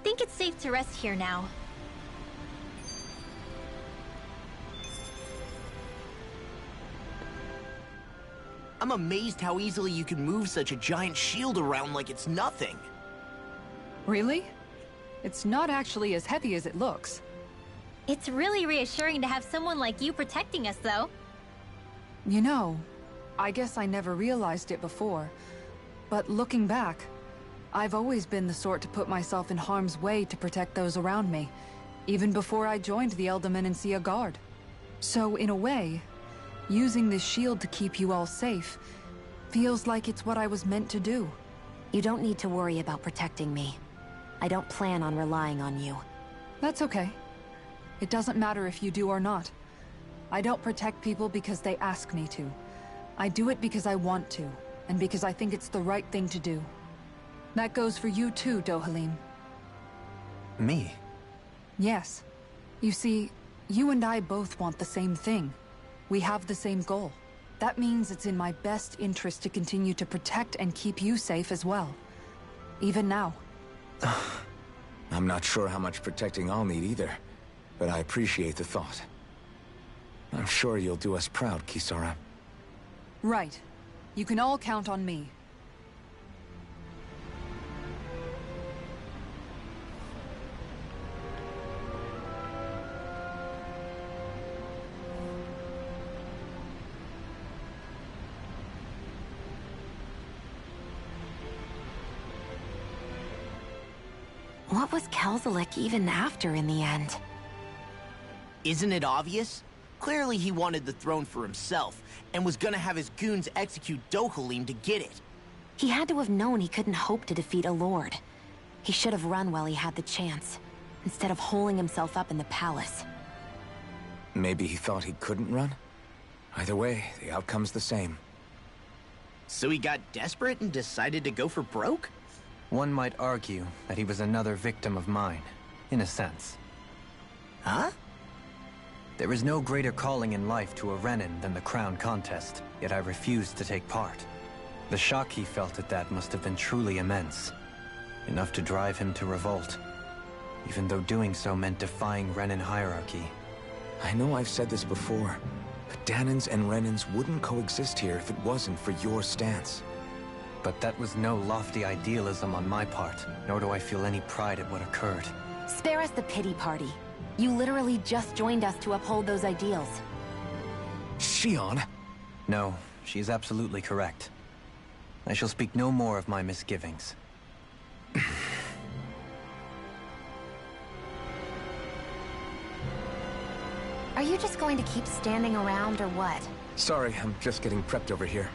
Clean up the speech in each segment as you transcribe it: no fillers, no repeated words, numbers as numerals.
think it's safe to rest here now. I'm amazed how easily you can move such a giant shield around like it's nothing. Really? It's not actually as heavy as it looks. It's really reassuring to have someone like you protecting us, though. You know, I guess I never realized it before, but looking back, I've always been the sort to put myself in harm's way to protect those around me, even before I joined the Eldermenancia Guard. So in a way, using this shield to keep you all safe feels like it's what I was meant to do. You don't need to worry about protecting me. I don't plan on relying on you. That's okay. It doesn't matter if you do or not. I don't protect people because they ask me to. I do it because I want to, and because I think it's the right thing to do. That goes for you too, Dohalim. Me? Yes. You see, you and I both want the same thing. We have the same goal. That means it's in my best interest to continue to protect and keep you safe as well. Even now. I'm not sure how much protecting I'll need either, but I appreciate the thought. I'm sure you'll do us proud, Kisara. Right. You can all count on me. What was Kelzalik even after in the end? Isn't it obvious? Clearly he wanted the throne for himself, and was gonna have his goons execute Dohalim to get it. He had to have known he couldn't hope to defeat a lord. He should have run while he had the chance, instead of holding himself up in the palace. Maybe he thought he couldn't run? Either way, the outcome's the same. So he got desperate and decided to go for broke? One might argue that he was another victim of mine, in a sense. Huh? There is no greater calling in life to a Renin than the crown contest, yet I refused to take part. The shock he felt at that must have been truly immense, enough to drive him to revolt, even though doing so meant defying Renin hierarchy. I know I've said this before, but Danins and Renins wouldn't coexist here if it wasn't for your stance. But that was no lofty idealism on my part, nor do I feel any pride at what occurred. Spare us the pity party. You literally just joined us to uphold those ideals. Shion! No, she's absolutely correct. I shall speak no more of my misgivings. Are you just going to keep standing around or what? Sorry, I'm just getting prepped over here.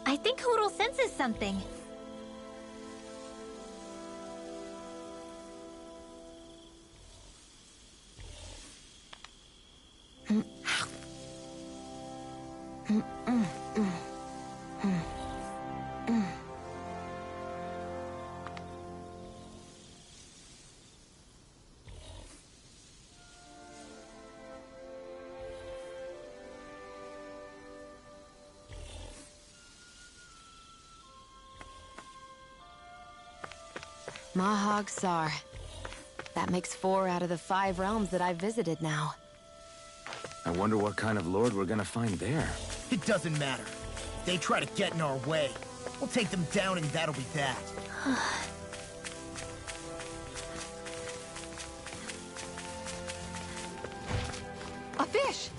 I think Hoodle senses something. Mahag Sar. That makes 4 out of the 5 realms that I've visited now. I wonder what kind of lord we're gonna find there. It doesn't matter. If they try to get in our way, we'll take them down and that'll be that. A fish!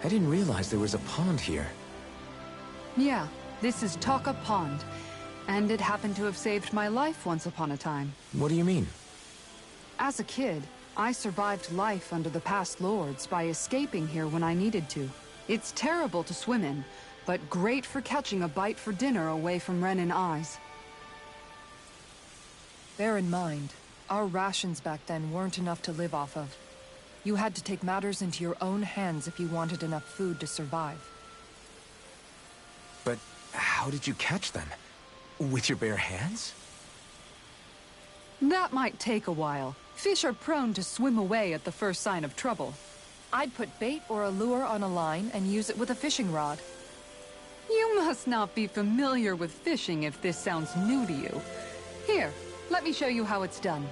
I didn't realize there was a pond here. Yeah, this is Taka Pond. And it happened to have saved my life once upon a time. What do you mean? As a kid, I survived life under the past lords by escaping here when I needed to. It's terrible to swim in, but great for catching a bite for dinner away from Ren and eyes. Bear in mind, our rations back then weren't enough to live off of. You had to take matters into your own hands if you wanted enough food to survive. But how did you catch them? With your bare hands? That might take a while. Fish are prone to swim away at the first sign of trouble. I'd put bait or a lure on a line and use it with a fishing rod. You must not be familiar with fishing if this sounds new to you. Here, let me show you how it's done.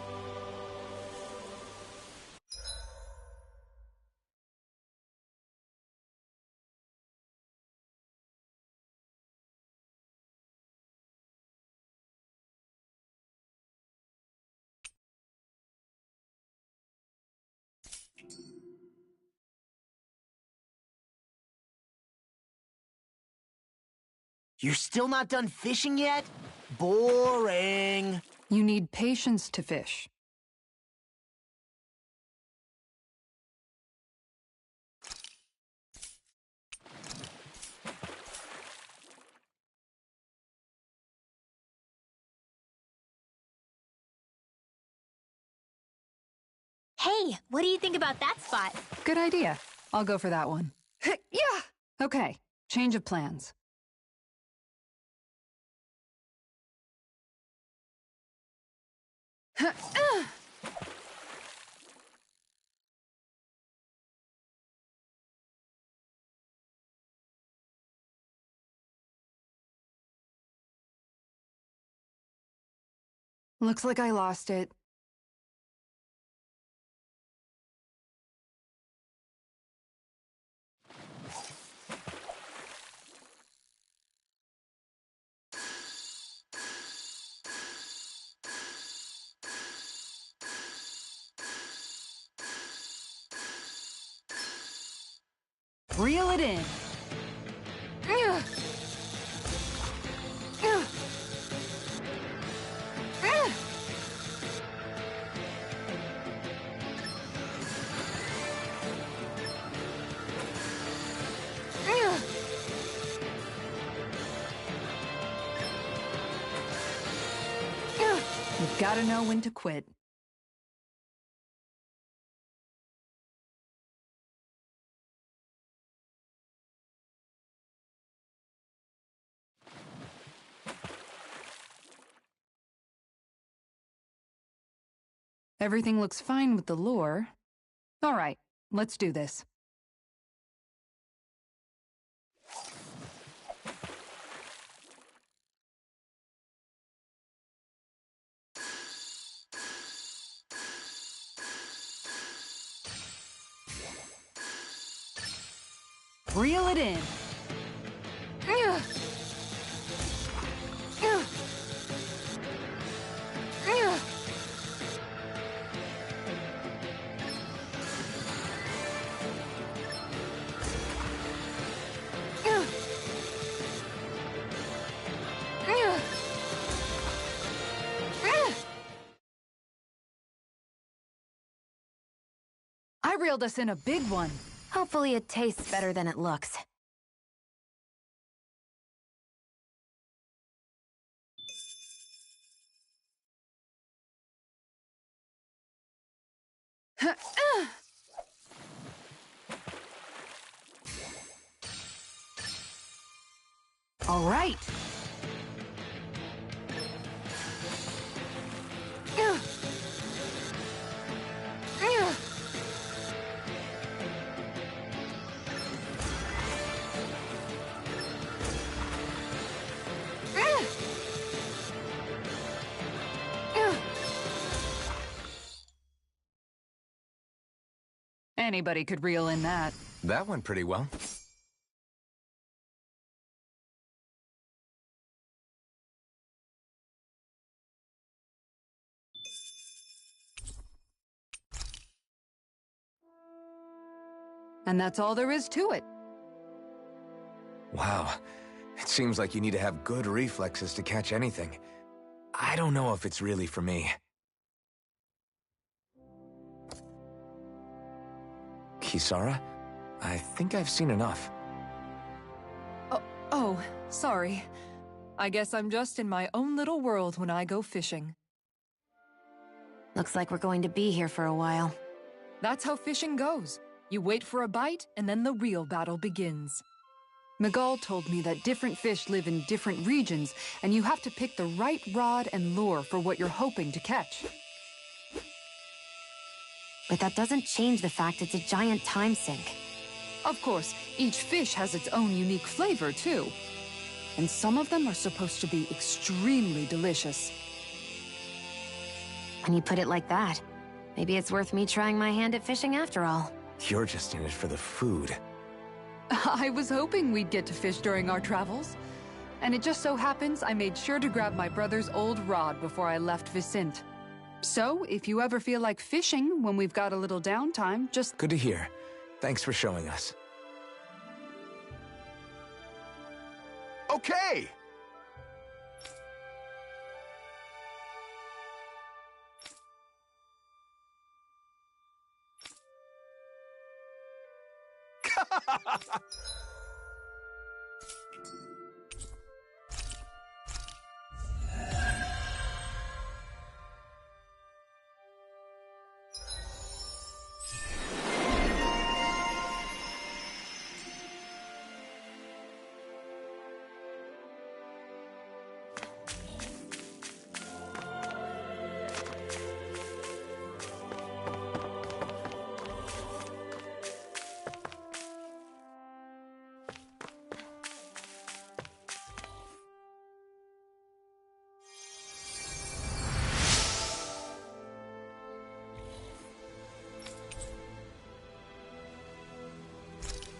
You're still not done fishing yet? Boring. You need patience to fish. Hey, what do you think about that spot? Good idea. I'll go for that one. Yeah! Okay, change of plans. Looks like I lost it. Reel it in. You've gotta know when to quit. Everything looks fine with the lure. All right, let's do this. Reel it in. I reeled us in a big one. Hopefully it tastes better than it looks. All right. Anybody could reel in that. That went pretty well. And that's all there is to it. Wow. It seems like you need to have good reflexes to catch anything. I don't know if it's really for me. Kisara? I think I've seen enough. Oh, sorry. I guess I'm just in my own little world when I go fishing. Looks like we're going to be here for a while. That's how fishing goes. You wait for a bite, and then the real battle begins. Miguel told me that different fish live in different regions, and you have to pick the right rod and lure for what you're hoping to catch. But that doesn't change the fact it's a giant time sink. Of course, each fish has its own unique flavor, too. And some of them are supposed to be extremely delicious. When you put it like that, maybe it's worth me trying my hand at fishing after all. You're just in it for the food. I was hoping we'd get to fish during our travels. And it just so happens I made sure to grab my brother's old rod before I left Vicente. So, if you ever feel like fishing when we've got a little downtime, just... Good to hear. Thanks for showing us. Okay!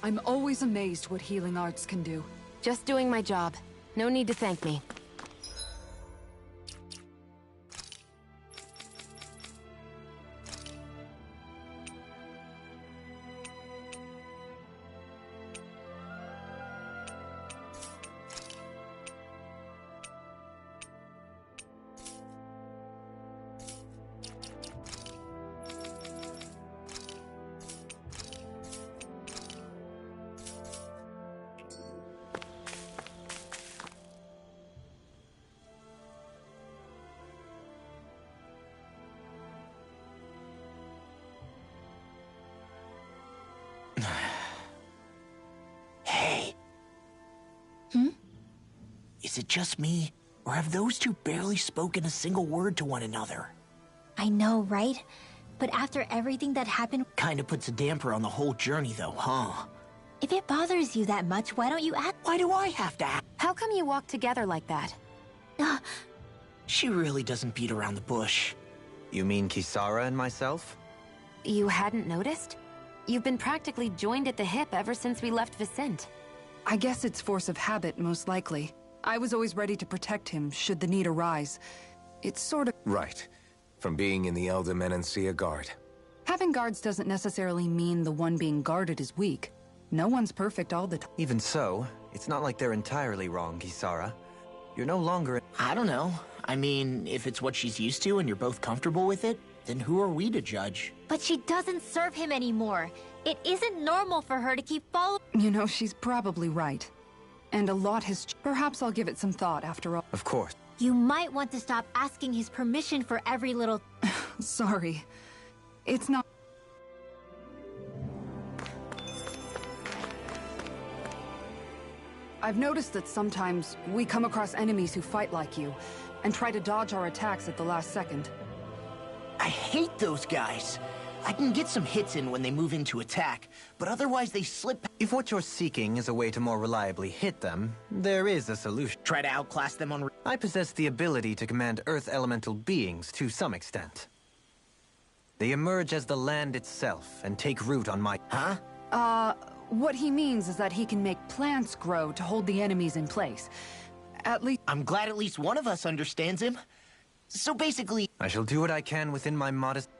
I'm always amazed what healing arts can do. Just doing my job. No need to thank me. Hey. Is it just me, or have those two barely spoken a single word to one another? I know, right? But after everything that happened, Kinda puts a damper on the whole journey though, huh? if it bothers you that much, why don't you act? Why do I have to act? How come you walk together like that? She really doesn't beat around the bush. You mean Kisara and myself? You hadn't noticed? You've been practically joined at the hip ever since we left Vicente. I guess it's force of habit, most likely. I was always ready to protect him, should the need arise. It's sort of... Right. From being in the Elder Menancia Guard. Having guards doesn't necessarily mean the one being guarded is weak. No one's perfect all the time. Even so, it's not like they're entirely wrong, Kisara. You're no longer... I don't know. I mean, if it's what she's used to and you're both comfortable with it, then who are we to judge? But she doesn't serve him anymore. It isn't normal for her to keep following. You know, she's probably right. And a lot has... Perhaps I'll give it some thought after all. Of course. You might want to stop asking his permission for every little... Sorry. It's not... I've noticed that sometimes we come across enemies who fight like you, and try to dodge our attacks at the last second. I hate those guys. I can get some hits in when they move into attack, but otherwise they slip. If what you're seeking is a way to more reliably hit them, there is a solution. Try to outclass them on... I possess the ability to command Earth elemental beings to some extent. They emerge as the land itself and take root on my... Huh? What he means is that he can make plants grow to hold the enemies in place. At least... I'm glad at least one of us understands him. So basically... I shall do what I can within my modest...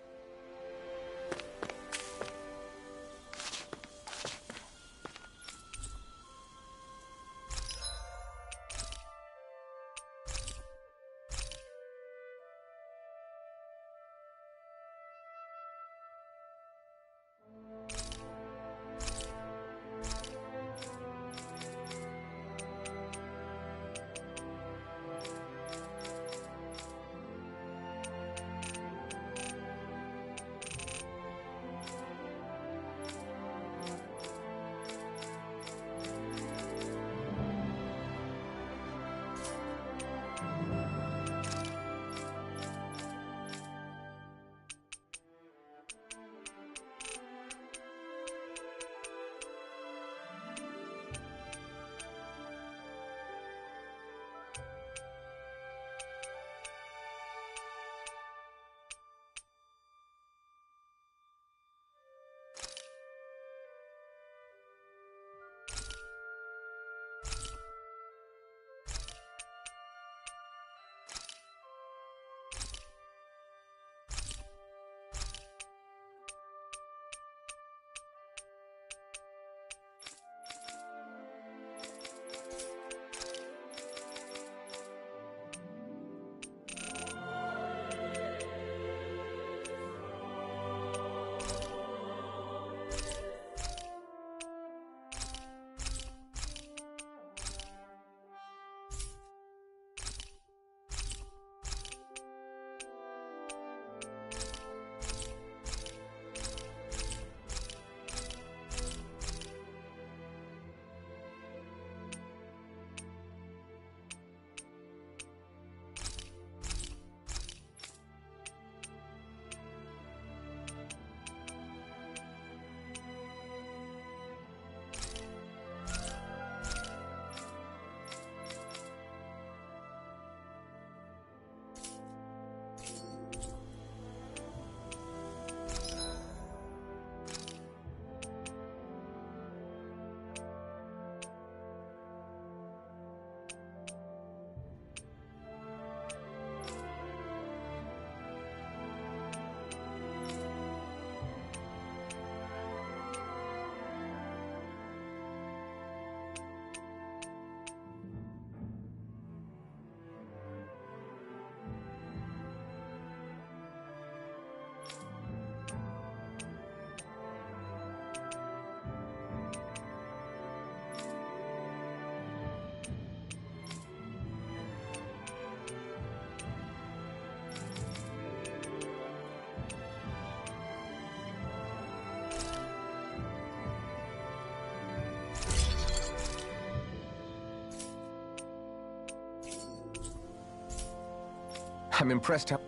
I'm impressed how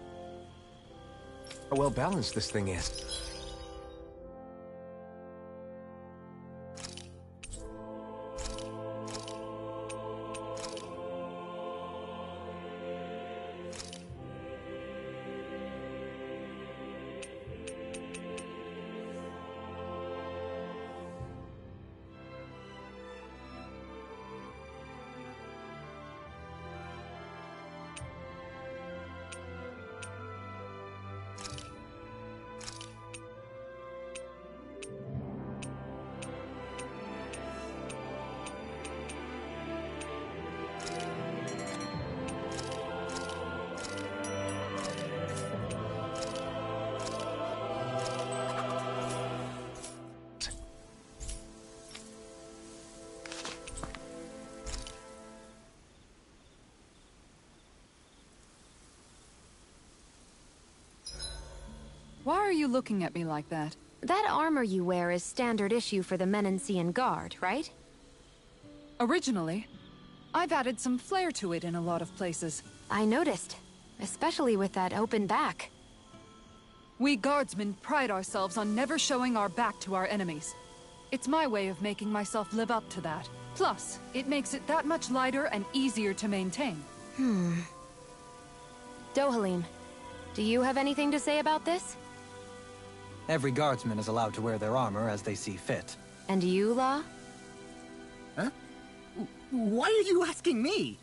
well balanced this thing is. Why are you looking at me like that? That armor you wear is standard issue for the Menancian Guard, right? Originally, I've added some flair to it in a lot of places. I noticed, especially with that open back. We guardsmen pride ourselves on never showing our back to our enemies. It's my way of making myself live up to that. Plus, it makes it that much lighter and easier to maintain. Dohalim, do you have anything to say about this? Every guardsman is allowed to wear their armor as they see fit. And you, La? Huh? Why are you asking me?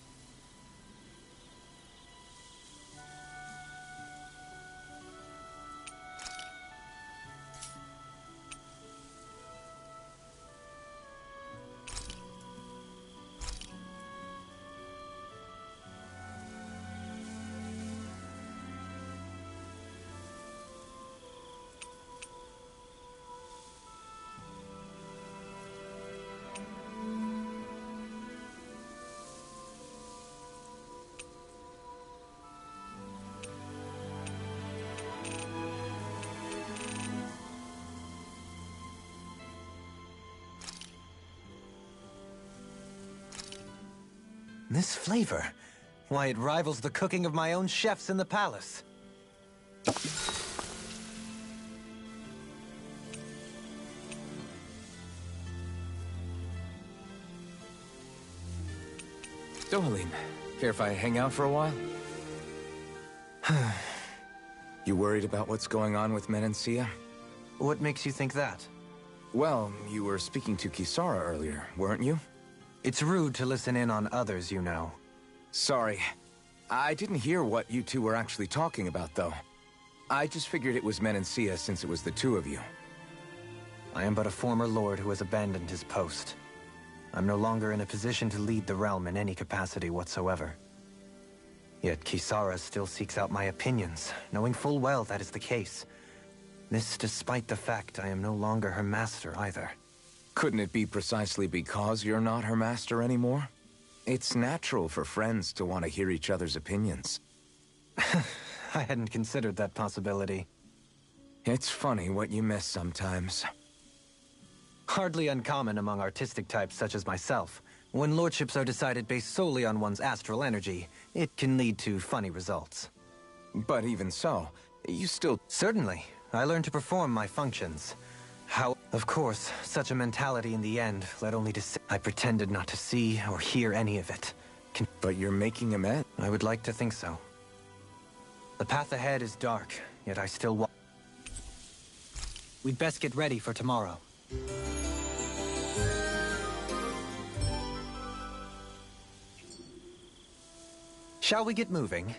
This flavor? Why, it rivals the cooking of my own chefs in the palace. Dohalim, care if I hang out for a while? You worried about what's going on with Menancia? What makes you think that? Well, you were speaking to Kisara earlier, weren't you? It's rude to listen in on others, you know. Sorry. I didn't hear what you two were actually talking about, though. I just figured it was Menancia since it was the two of you. I am but a former lord who has abandoned his post. I'm no longer in a position to lead the realm in any capacity whatsoever. Yet Kisara still seeks out my opinions, knowing full well that is the case. This despite the fact I am no longer her master either. Couldn't it be precisely because you're not her master anymore? It's natural for friends to want to hear each other's opinions. I hadn't considered that possibility. It's funny what you miss sometimes. Hardly uncommon among artistic types such as myself. When lordships are decided based solely on one's astral energy, it can lead to funny results. But even so, you still... Certainly. I learned to perform my functions. Of course, such a mentality in the end led only to... I pretended not to see or hear any of it. But you're making amends. I would like to think so. The path ahead is dark, yet I still walk. We'd best get ready for tomorrow. Shall we get moving?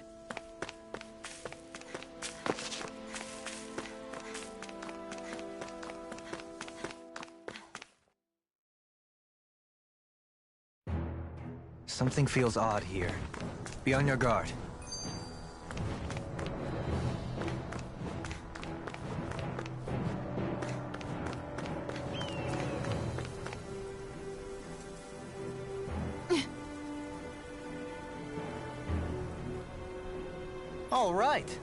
Something feels odd here. Be on your guard. All right.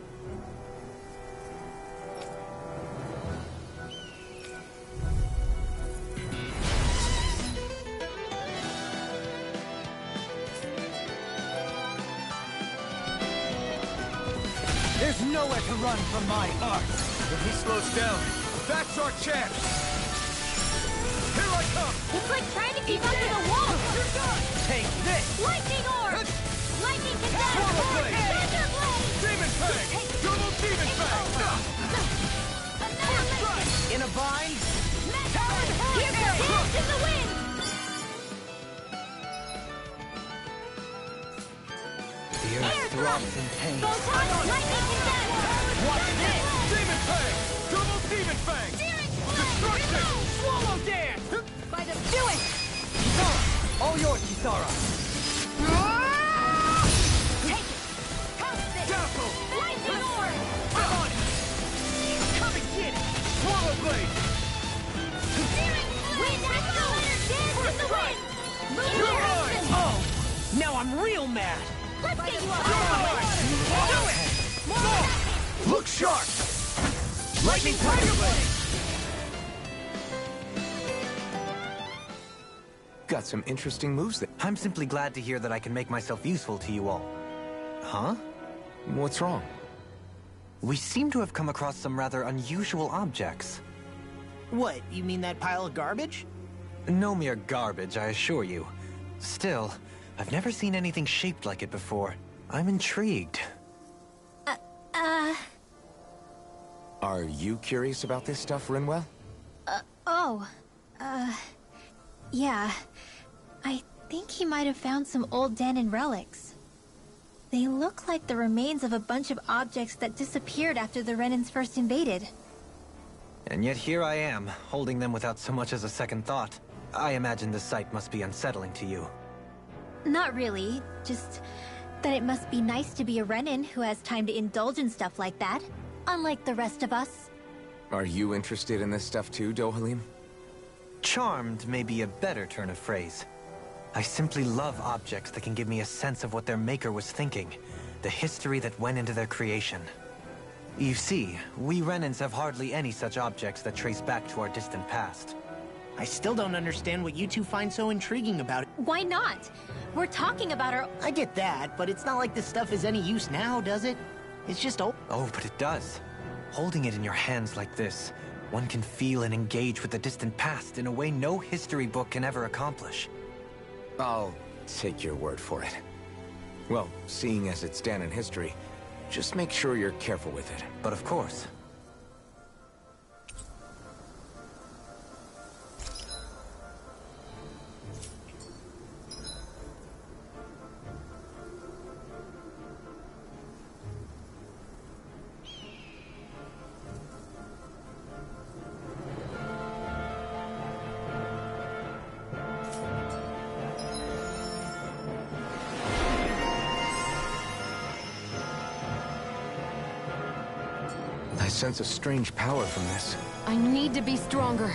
There's nowhere to run from my art. If he slows down, that's our chance! Here I come! It's like trying to keep up to the wall! You're done! Take this! Lightning orb! Lightning condemned! Swallow blade! Thunder blade! Demon Fang! Double Demon Fang! Another In a bind? Here comes Dance in the Wind! The earth throbs in pain. Photon lightning condemned! Watch this! Demon Fang! Double Demon Fang! Destruction! Swallow dance! By the do it! Kisara! All yours, Kisara! Take it! House this! Dazzle! Lightning orb! I'm on it! Come and get it! Swallow blade! Wind accelerator! Dance in the wind! Move You're your mine! husband! Oh! Now I'm real mad! Let's get you up! Do it! Look sharp! Lightning Tiger Blade! Got some interesting moves there. I'm simply glad to hear that I can make myself useful to you all. Huh? What's wrong? We seem to have come across some rather unusual objects. What, you mean that pile of garbage? No mere garbage, I assure you. Still, I've never seen anything shaped like it before. I'm intrigued. Are you curious about this stuff, Rinwell? Yeah. I think he might have found some old Danon relics. They look like the remains of a bunch of objects that disappeared after the Renans first invaded. And yet here I am, holding them without so much as a second thought. I imagine the sight must be unsettling to you. Not really, just that it must be nice to be a Renan who has time to indulge in stuff like that, unlike the rest of us. Are you interested in this stuff too, Dohalim? Charmed may be a better turn of phrase. I simply love objects that can give me a sense of what their maker was thinking, the history that went into their creation. You see, we Renans have hardly any such objects that trace back to our distant past. I still don't understand what you two find so intriguing about it. Why not? We're talking about our... I get that, but it's not like this stuff is any use now, does it? It's just old. Oh, but it does. Holding it in your hands like this, one can feel and engage with the distant past in a way no history book can ever accomplish. I'll take your word for it. Well, seeing as it's Danon history, just make sure you're careful with it. But of course. I sense a strange power from this. I need to be stronger.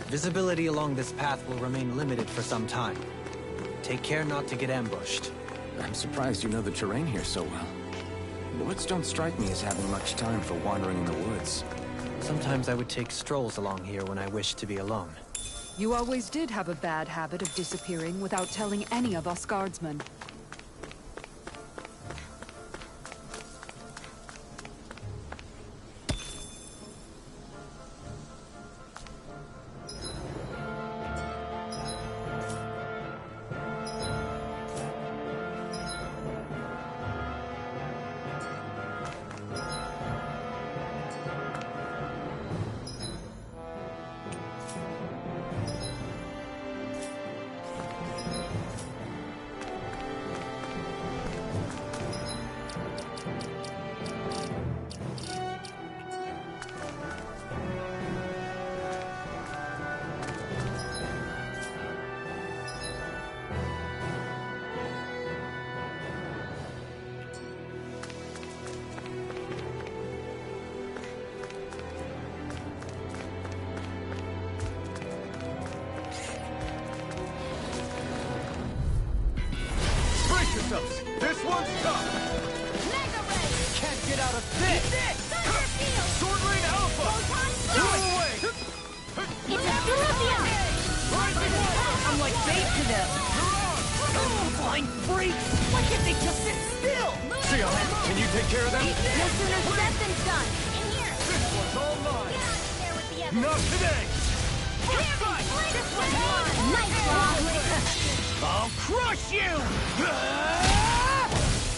Visibility along this path will remain limited for some time. Take care not to get ambushed. I'm surprised you know the terrain here so well. The woods don't strike me as having much time for wandering in the woods. Sometimes I would take strolls along here when I wished to be alone. You always did have a bad habit of disappearing without telling any of us guardsmen. This one's tough! Mega Ray! Can't get out of this! Sword Lane Alpha! Do Go it! away! It's a Philippian! I'm like bait to them! Blind freaks! Why can't they just sit still? Sion, can you take care of them? No sooner said than done! In here! This one's all mine! Get out of there with the others! Not today! First fight! This one's mine! Nice job! I'll crush you!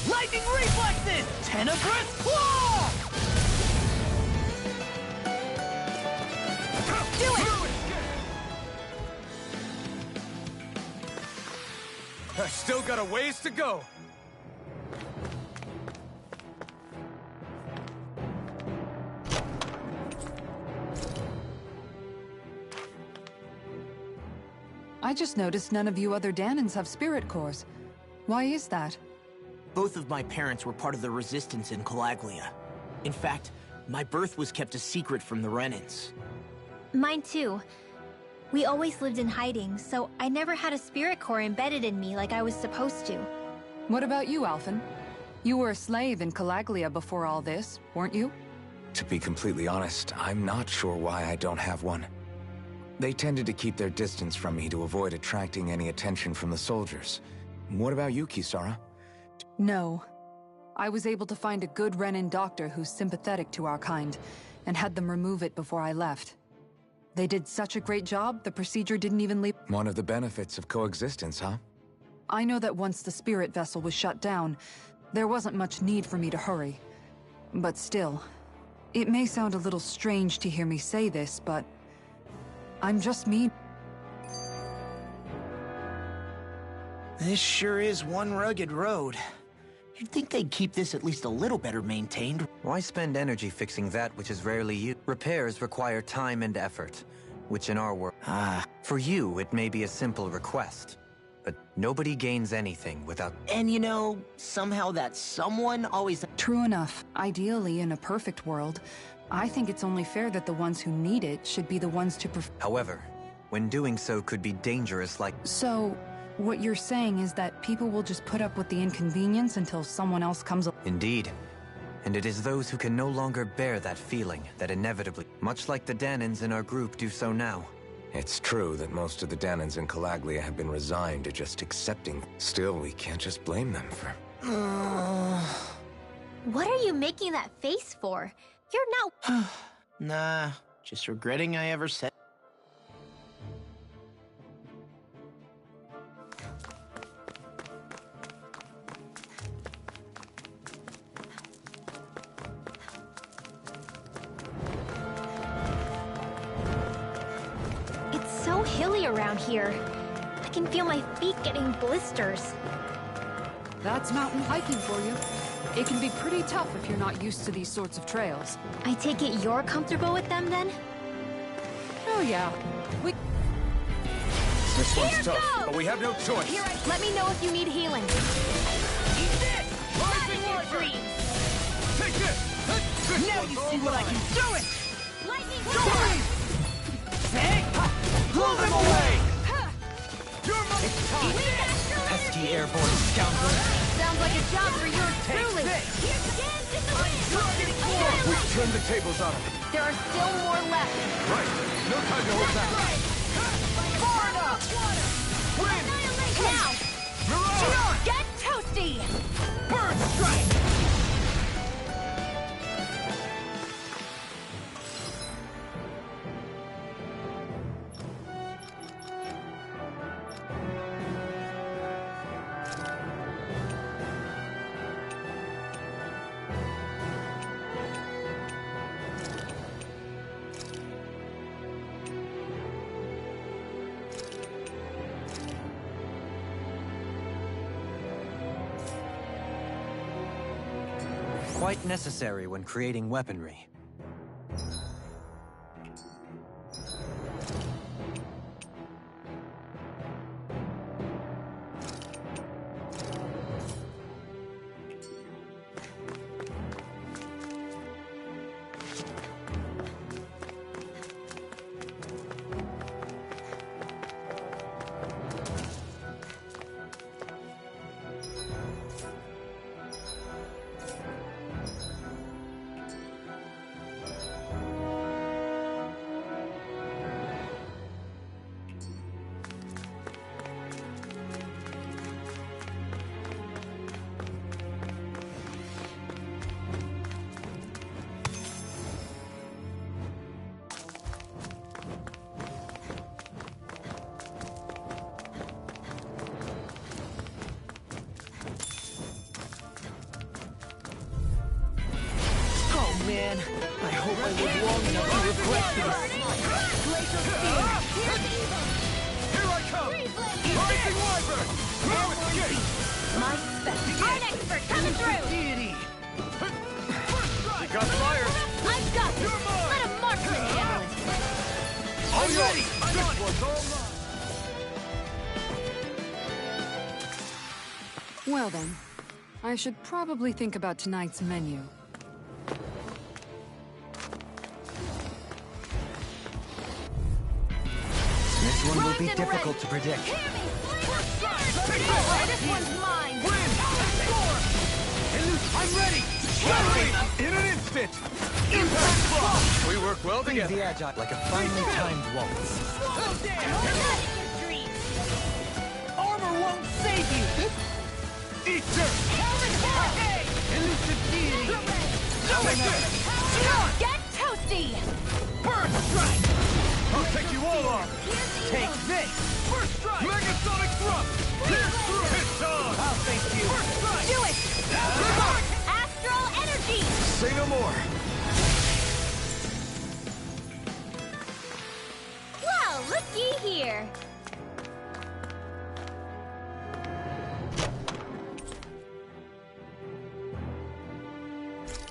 Lightning reflexes! Tenebrous claw! Do it! I still got a ways to go. I just noticed none of you other Danans have spirit cores. Why is that? Both of my parents were part of the resistance in Calaglia. In fact, my birth was kept a secret from the Renans. Mine too. We always lived in hiding, so I never had a spirit core embedded in me like I was supposed to. What about you, Alphen? You were a slave in Calaglia before all this, weren't you? To be completely honest, I'm not sure why I don't have one. They tended to keep their distance from me to avoid attracting any attention from the soldiers. What about you, Kisara? No. I was able to find a good Renan doctor who's sympathetic to our kind, and had them remove it before I left. They did such a great job, the procedure didn't even leave. One of the benefits of coexistence, huh? I know that once the spirit vessel was shut down, there wasn't much need for me to hurry. But still, it may sound a little strange to hear me say this, but I'm just me. This sure is one rugged road. You'd think they'd keep this at least a little better maintained. Why spend energy fixing that which is rarely used? Repairs require time and effort, which in our world... For you, it may be a simple request, but nobody gains anything without... And you know, somehow that someone always... True enough. Ideally, in a perfect world, I think it's only fair that the ones who need it should be the ones to However, when doing so could be dangerous like... So, what you're saying is that people will just put up with the inconvenience until someone else comes along? Indeed. And it is those who can no longer bear that feeling that inevitably, much like the Danans in our group do so now. It's true that most of the Danans in Calaglia have been resigned to just accepting. Still, we can't just blame them for... What are you making that face for? You're not... Nah, just regretting I ever said... It's so hilly around here. I can feel my feet getting blisters. That's mountain hiking for you. It can be pretty tough if you're not used to these sorts of trails. I take it you're comfortable with them then? Oh yeah. This one's Here tough, goes! but we have no choice. Here, let me know if you need healing. Eat this! Rising Your Warfare! dreams! Take this! This Now one's you all see what I mine. can do it! Lightning Say! Blow them away! It's time! Pesky airborne scoundrel! Sounds like a job for yours truly! We've turned the tables on him. There are still more left! Right. No time to hold back. Far enough! Win! Now! Mirage! Get toasty! Bird strike! Quite necessary when creating weaponry. Man, I hope I live long enough to regret this. Here I come! Rising Wyvern! No escape! My special. An expert coming through! Deity! We got fired! I've got this! You're mine! Let a marksman handle it! I'm ready! This one's all mine! Well then, I should probably think about tonight's menu. This one will be difficult to predict. This one's mine! I'm ready! Got me! In an instant! Impact block! We work well Be together. agile like a finely timed waltz. Armor won't save you! Eat dirt! Elusive deity! Get toasty! Bird strike! I'll take you all on! Take this! First strike! Megasonic thrust! Pierce through his tongue! I'll thank you! First strike! Do it! Astral energy! Say no more! Well, looky here!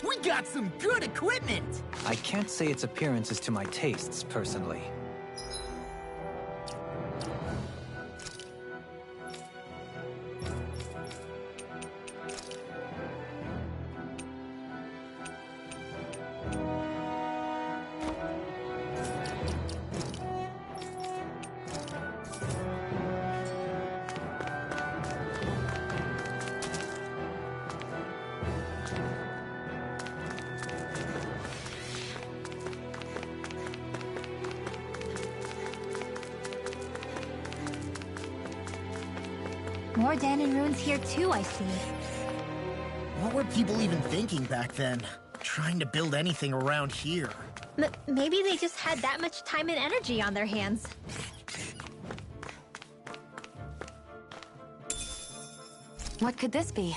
We got some good equipment! I can't say its appearance is to my tastes, personally. More Danon ruins here too, I see. What were people even thinking back then? Trying to build anything around here. Maybe they just had that much time and energy on their hands. What could this be?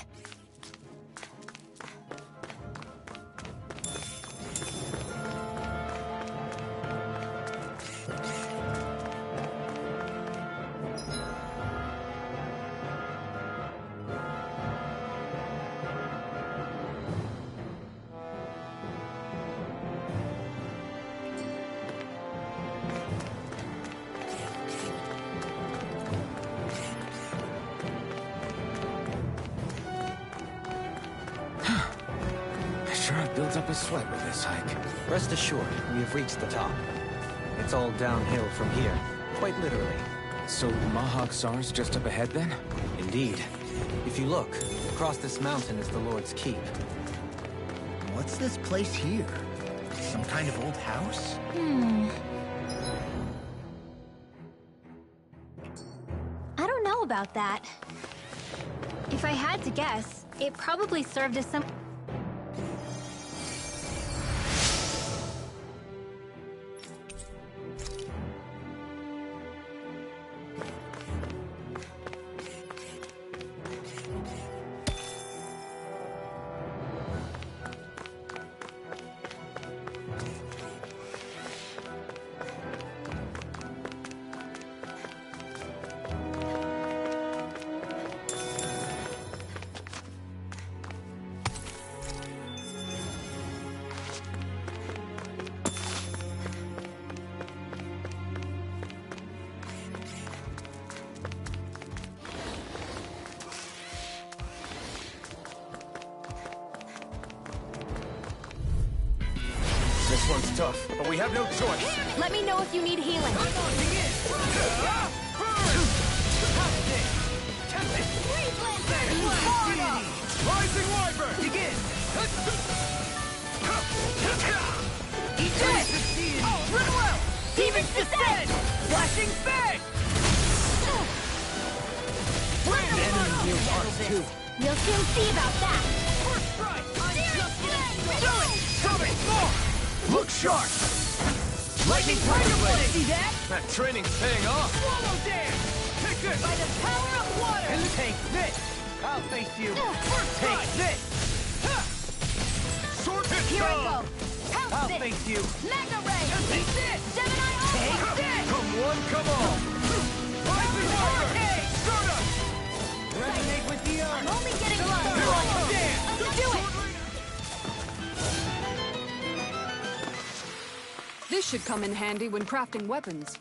Builds up a sweat with this hike. Rest assured, we have reached the top. It's all downhill from here. quite literally. So Mahak Sar's just up ahead then? Indeed. If you look, across this mountain is the Lord's Keep. What's this place here? Some kind of old house? I don't know about that. If I had to guess, it probably served as some... This one's tough, but we have no choice. Let me know if you need healing. Rising Wyvern! Begin! Eat this! Run well! Demon's Descent! Flashing Fang! You'll soon see about that! First strike! I'm just getting started! Shove it! More! Look sharp! Lightning Tiger Blade! See that? That training's paying off! Swallow Dance! Take this! By the power of water! And take this! I'll face you! First Take strike! this! Sword hit Here I down! go! Pounce I'll this! face you! Mega Ray! Take this! Gemini Take Ultra! this! Come one, come all! Rising Wyvern! Hurricane! Stardust! Resonate with the I'm earth! only getting Swallow started! Dance! Let's do it! This should come in handy when crafting weapons.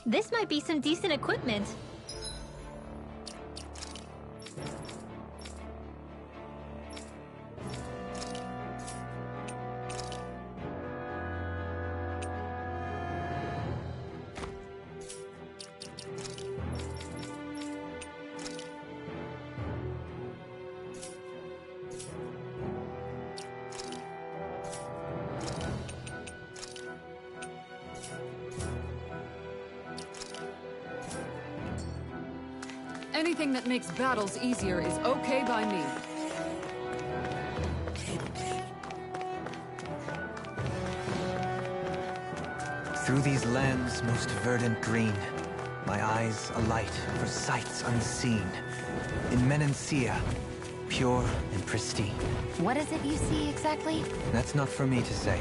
This might be some decent equipment. Anything that makes battles easier is okay by me. Through these lands most verdant green, my eyes alight for sights unseen. In Menancia, pure and pristine. What is it you see exactly? That's not for me to say.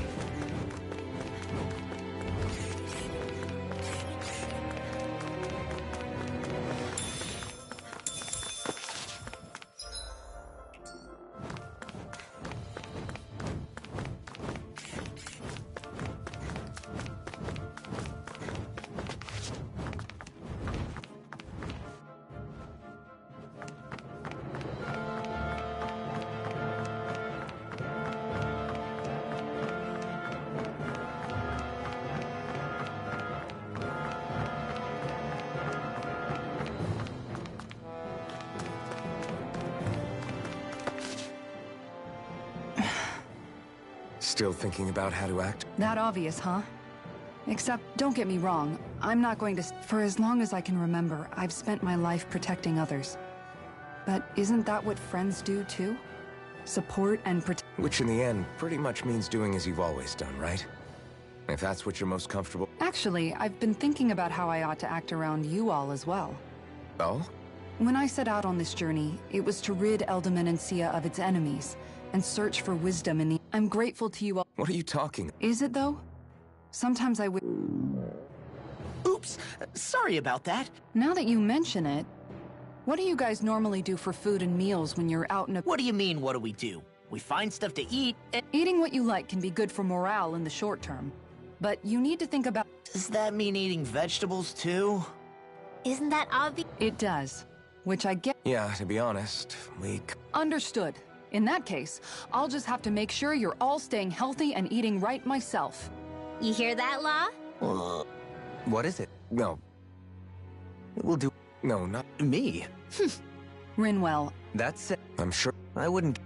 Still thinking about how to act? That obvious, huh? Except, don't get me wrong, I'm not going to... For as long as I can remember, I've spent my life protecting others. But isn't that what friends do, too? Support and protect... Which in the end pretty much means doing as you've always done, right? If that's what you're most comfortable... Actually, I've been thinking about how I ought to act around you all as well. Oh? When I set out on this journey, it was to rid Menancia of its enemies, and search for wisdom in the... I'm grateful to you all... What are you talking? Is it, though? Sometimes I would... Oops! Sorry about that. Now that you mention it, what do you guys normally do for food and meals when you're out in a... What do you mean, what do we do? We find stuff to eat and... Eating what you like can be good for morale in the short term, but you need to think about... Does that mean eating vegetables, too? Isn't that obvious? It does, which I get... Yeah, to be honest, we... Understood. In that case, I'll just have to make sure you're all staying healthy and eating right myself. You hear that, Law? What is it? No, It will do. no, not... Me? Rinwell, That's it. I'm sure... I wouldn't...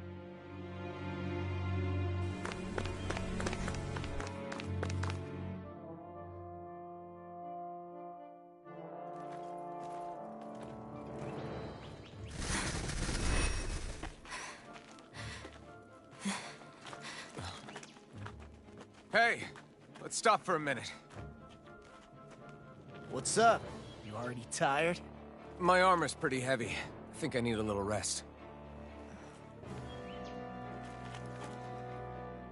Hey, let's stop for a minute. What's up? You already tired? My armor's pretty heavy. I think I need a little rest.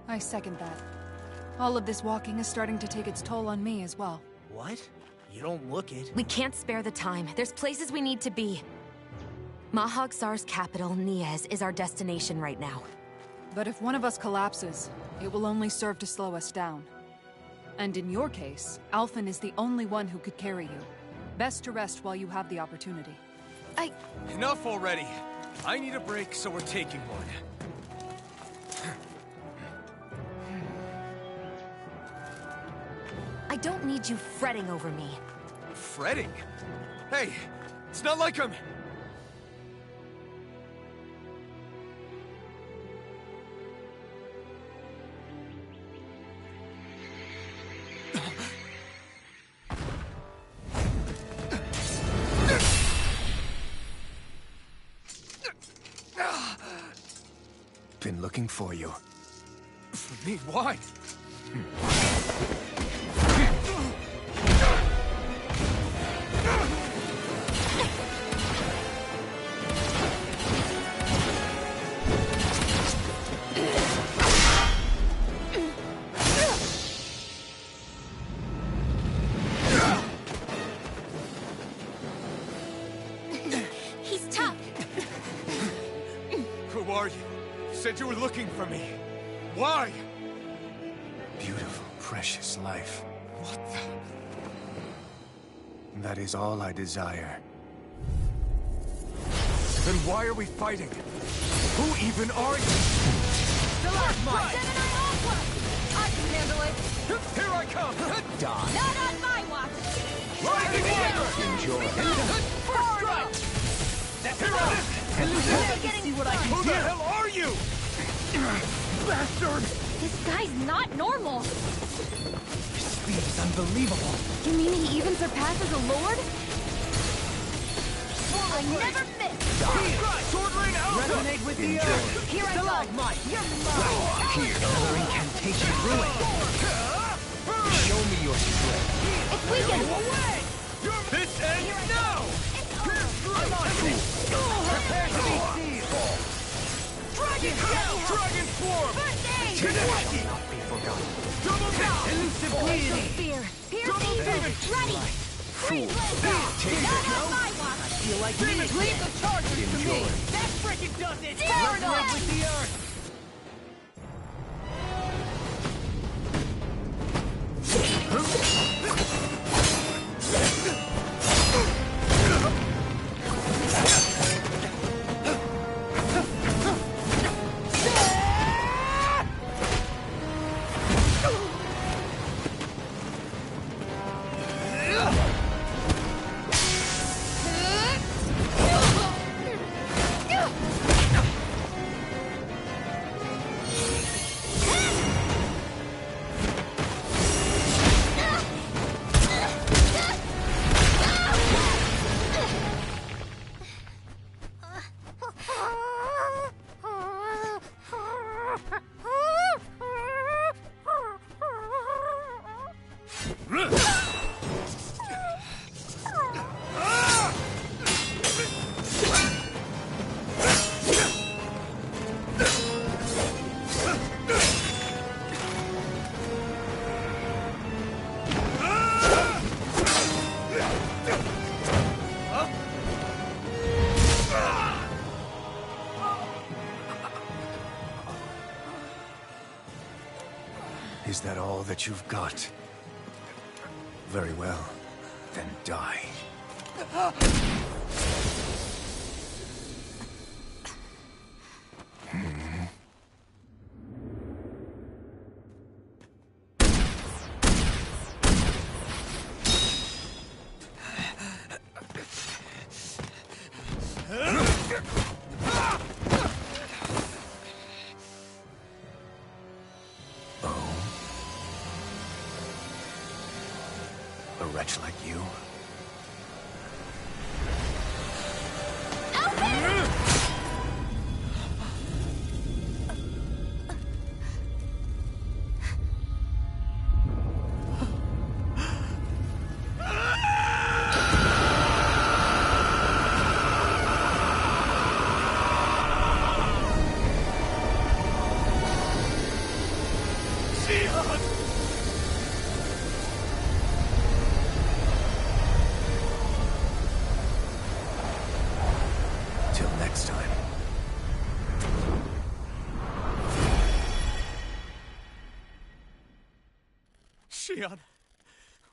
I second that. All of this walking is starting to take its toll on me as well. What? You don't look it. We can't spare the time. There's places we need to be. Mahag Sar's capital, Niez, is our destination right now. But if one of us collapses, it will only serve to slow us down. And in your case, Alphen is the only one who could carry you. Best to rest while you have the opportunity. Enough already! I need a break, so we're taking one. I don't need you fretting over me. Fretting? Hey, it's not like I'm... Been looking for you. For me, why? He's tough. Who are you? Said you were looking for me. Why? Beautiful, precious life. What the... That is all I desire. Then why are we fighting? Who even are you? Mine! I can handle it! Here I come! Die. Not on my watch! Rising Water! Enjoy. First strike! Here I am! See what I can Who the hell are you? Bastard! This guy's not normal. Speed is unbelievable. You mean he even surpasses a lord? I never miss. Sword rain out! Resonate with the earth. Here I go! You're mine! Here, another incantation ruin. Show me your strength. If we can... This ends now! Prepare to be seized. Dragon Swarm! Shall not be forgotten. Double down! Elusive bleeding. Fear. Pierce Double evil. damage. Ready. Fool. Not on my watch! Feel like me. Leave the chargers to me! Enjoy. That frickin' does it! Resonate with the earth. Is that all that you've got? Very well. Then die.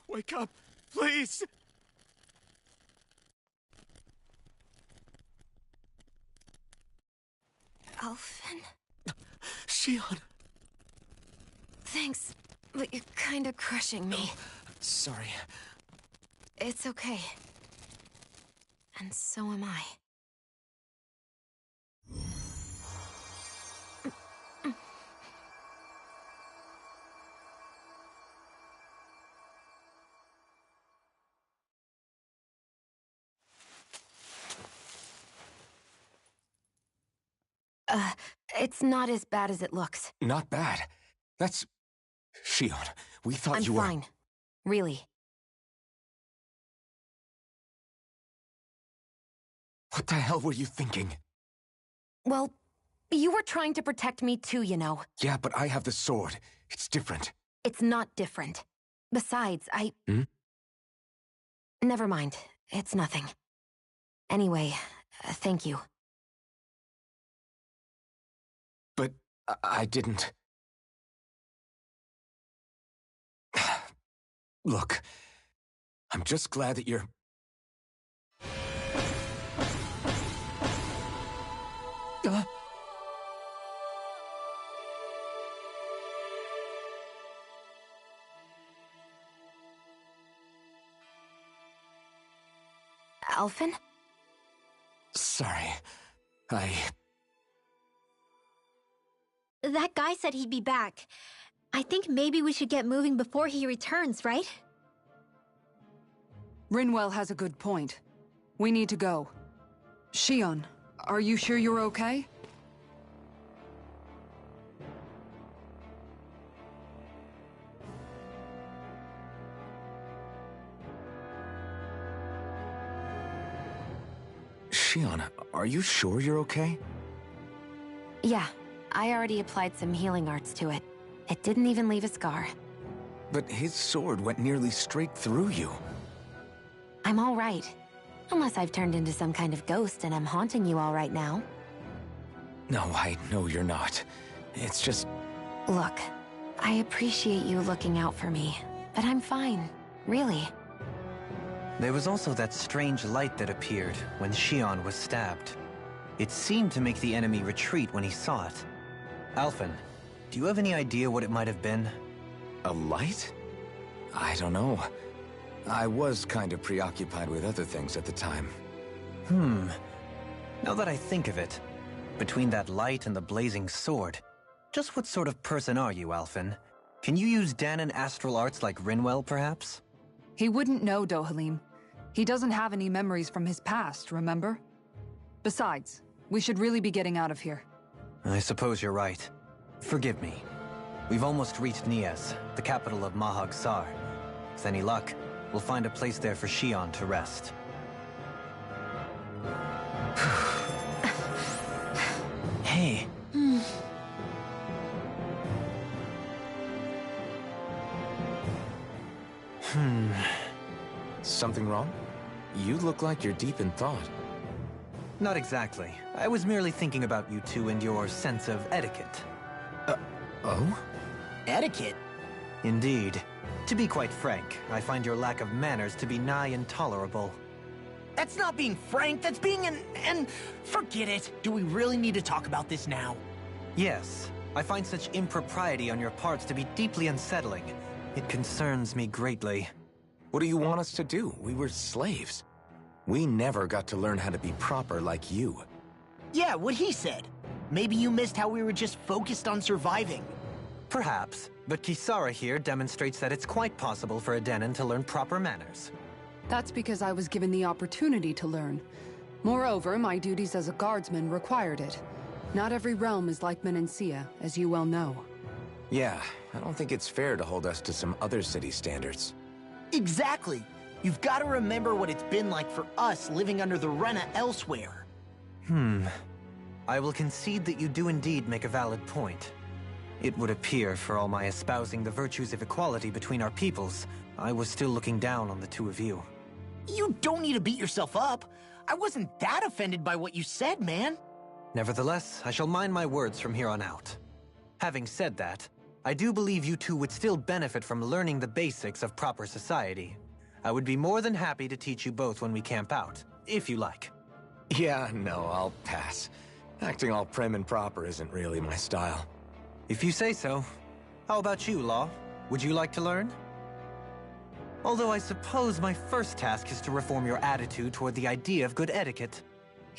Wake up, please! Alphen? Shion! Thanks, but you're kinda crushing me. Sorry. It's okay. And so am I. It's not as bad as it looks. Not bad. That's... Shion, we thought I'm you were... fine. Really. What the hell were you thinking? Well, you were trying to protect me too, you know. Yeah, but I have the sword. It's different. It's not different. Besides, Hmm? Never mind. It's nothing. Anyway, thank you. But I didn't... Look, I'm just glad that you're... Alphen? Sorry. That guy said he'd be back. I think maybe we should get moving before he returns, right? Rinwell has a good point. We need to go. Shion, are you sure you're okay? Shion, are you sure you're okay? Yeah, I already applied some healing arts to it. It didn't even leave a scar. But his sword went nearly straight through you. I'm all right. Unless I've turned into some kind of ghost and I'm haunting you all right now. No, I know you're not. It's just... Look, I appreciate you looking out for me, but I'm fine. Really. There was also that strange light that appeared when Shion was stabbed. It seemed to make the enemy retreat when he saw it. Alphen, do you have any idea what it might have been? A light? I don't know. I was kind of preoccupied with other things at the time. Now that I think of it, between that light and the blazing sword, just what sort of person are you, Alphen? Can you use Danon astral arts like Rinwell, perhaps? He wouldn't know, Dohalim. He doesn't have any memories from his past, remember? Besides, we should really be getting out of here. I suppose you're right. Forgive me. We've almost reached Nias, the capital of Mahag Sar. With any luck, we'll find a place there for Shion to rest. Hey. Something wrong? You look like you're deep in thought. Not exactly. I was merely thinking about you two and your sense of etiquette. Oh? Etiquette? Indeed. To be quite frank, I find your lack of manners to be nigh intolerable. That's not being frank, that's being and forget it. Do we really need to talk about this now? Yes, I find such impropriety on your parts to be deeply unsettling. It concerns me greatly. What do you want us to do? We were slaves. We never got to learn how to be proper like you. Yeah, what he said. Maybe you missed how we were just focused on surviving. Perhaps, but Kisara here demonstrates that it's quite possible for a Danon to learn proper manners. That's because I was given the opportunity to learn. Moreover, my duties as a guardsman required it. Not every realm is like Menancia, as you well know. Yeah, I don't think it's fair to hold us to some other city standards. Exactly. You've got to remember what it's been like for us living under the Rena elsewhere. I will concede that you do indeed make a valid point. It would appear, for all my espousing the virtues of equality between our peoples, I was still looking down on the two of you. You don't need to beat yourself up. I wasn't that offended by what you said, man. Nevertheless, I shall mind my words from here on out. Having said that, I do believe you two would still benefit from learning the basics of proper society. I would be more than happy to teach you both when we camp out, if you like. Yeah, no, I'll pass. Acting all prim and proper isn't really my style. If you say so. How about you, Law? Would you like to learn? Although I suppose my first task is to reform your attitude toward the idea of good etiquette.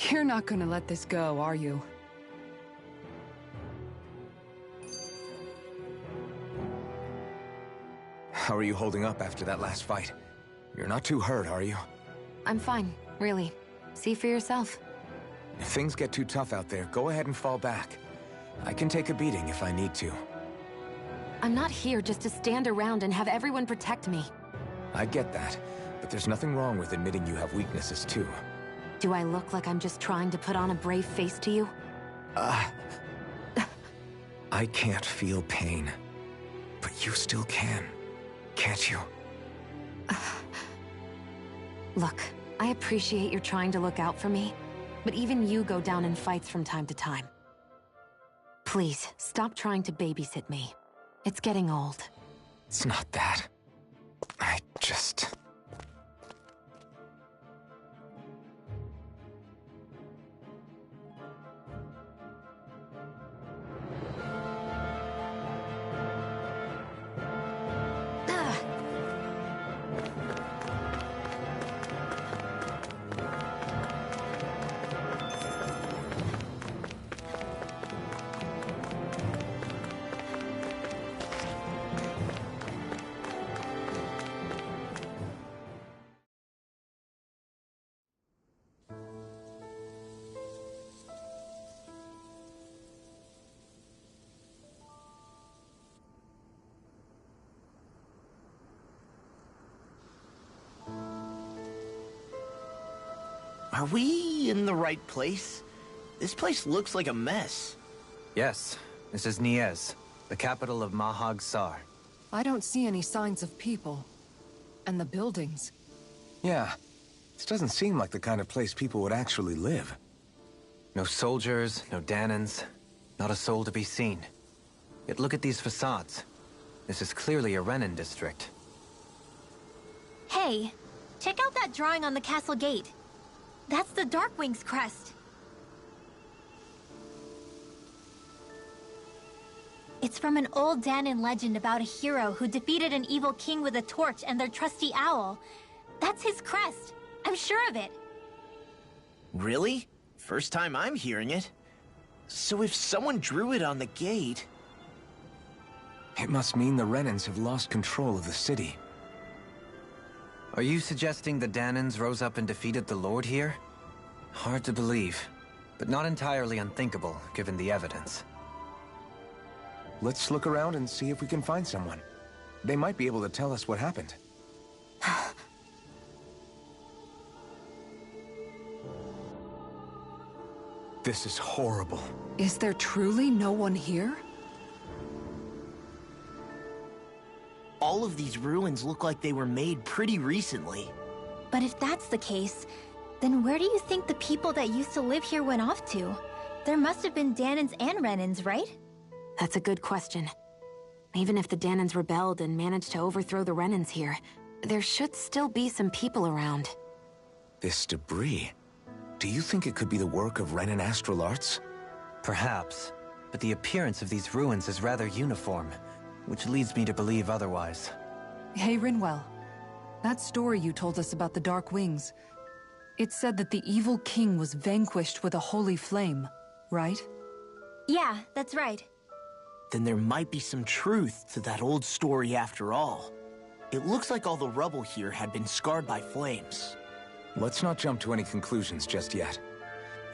You're not gonna let this go, are you? How are you holding up after that last fight? You're not too hurt, are you? I'm fine, really. See for yourself. If things get too tough out there, go ahead and fall back. I can take a beating if I need to. I'm not here just to stand around and have everyone protect me. I get that, but there's nothing wrong with admitting you have weaknesses too. Do I look like I'm just trying to put on a brave face to you? I can't feel pain. But you still can, can't you? Look, I appreciate you're trying to look out for me, but even you go down in fights from time to time. Please, stop trying to babysit me. It's getting old. It's not that. I just... Are we in the right place? This place looks like a mess. Yes, this is Niez, the capital of Mahag Sar. I don't see any signs of people. And the buildings. Yeah, this doesn't seem like the kind of place people would actually live. No soldiers, no Danans, not a soul to be seen. Yet look at these facades. This is clearly a Renin district. Hey, check out that drawing on the castle gate. That's the Darkwing's crest. It's from an old Danan legend about a hero who defeated an evil king with a torch and their trusty owl. That's his crest. I'm sure of it. Really? First time I'm hearing it. So if someone drew it on the gate... It must mean the Renins have lost control of the city. Are you suggesting the Danans rose up and defeated the Lord here? Hard to believe, but not entirely unthinkable, given the evidence. Let's look around and see if we can find someone. They might be able to tell us what happened. This is horrible. Is there truly no one here? All of these ruins look like they were made pretty recently. But if that's the case, then where do you think the people that used to live here went off to? There must have been Danans and Renins, right? That's a good question. Even if the Danans rebelled and managed to overthrow the Renins here, there should still be some people around. This debris... Do you think it could be the work of Renin astral arts? Perhaps, but the appearance of these ruins is rather uniform, which leads me to believe otherwise. Hey, Rinwell. That story you told us about the Dark Wings, it said that the evil king was vanquished with a holy flame, right? Yeah, that's right. Then there might be some truth to that old story after all. It looks like all the rubble here had been scarred by flames. Let's not jump to any conclusions just yet.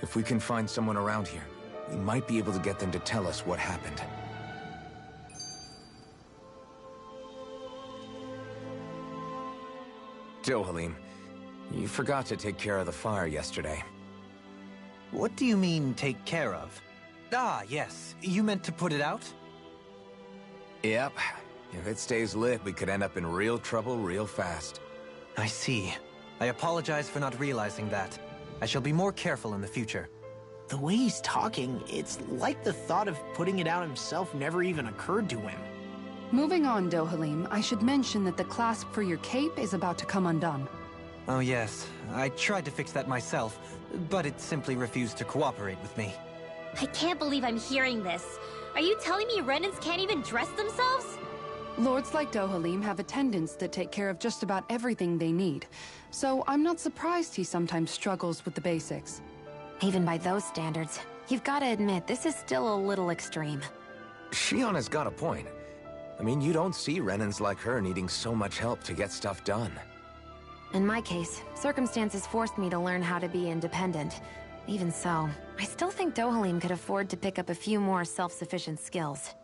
If we can find someone around here, we might be able to get them to tell us what happened. Dohalim, you forgot to take care of the fire yesterday. What do you mean, take care of? Ah, yes. You meant to put it out? Yep. If it stays lit, we could end up in real trouble real fast. I see. I apologize for not realizing that. I shall be more careful in the future. The way he's talking, it's like the thought of putting it out himself never even occurred to him. Moving on, Dohalim, I should mention that the clasp for your cape is about to come undone. Oh yes, I tried to fix that myself, but it simply refused to cooperate with me. I can't believe I'm hearing this. Are you telling me Renans can't even dress themselves? Lords like Dohalim have attendants that take care of just about everything they need, so I'm not surprised he sometimes struggles with the basics. Even by those standards, you've got to admit this is still a little extreme. Shionna's got a point. I mean, you don't see Renans like her needing so much help to get stuff done. In my case, circumstances forced me to learn how to be independent. Even so, I still think Dohalim could afford to pick up a few more self-sufficient skills.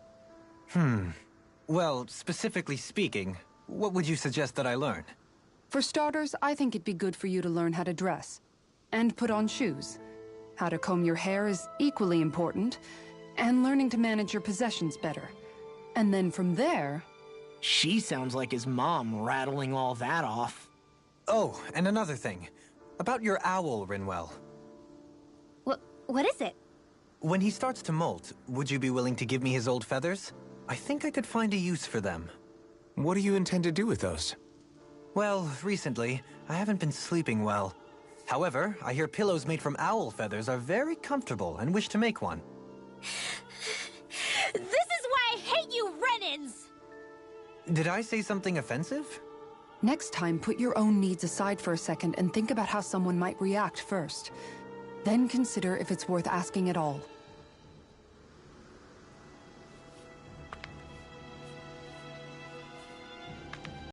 Well, specifically speaking, what would you suggest that I learn? For starters, I think it'd be good for you to learn how to dress. And put on shoes. How to comb your hair is equally important, and learning to manage your possessions better. And then from there... She sounds like his mom rattling all that off. Oh, and another thing. About your owl, Rinwell. What is it? When he starts to molt, would you be willing to give me his old feathers? I think I could find a use for them. What do you intend to do with those? Well, recently, I haven't been sleeping well. However, I hear pillows made from owl feathers are very comfortable and wish to make one. This is why I hate you, Renans! Did I say something offensive? Next time, put your own needs aside for a second and think about how someone might react first. Then consider if it's worth asking at all.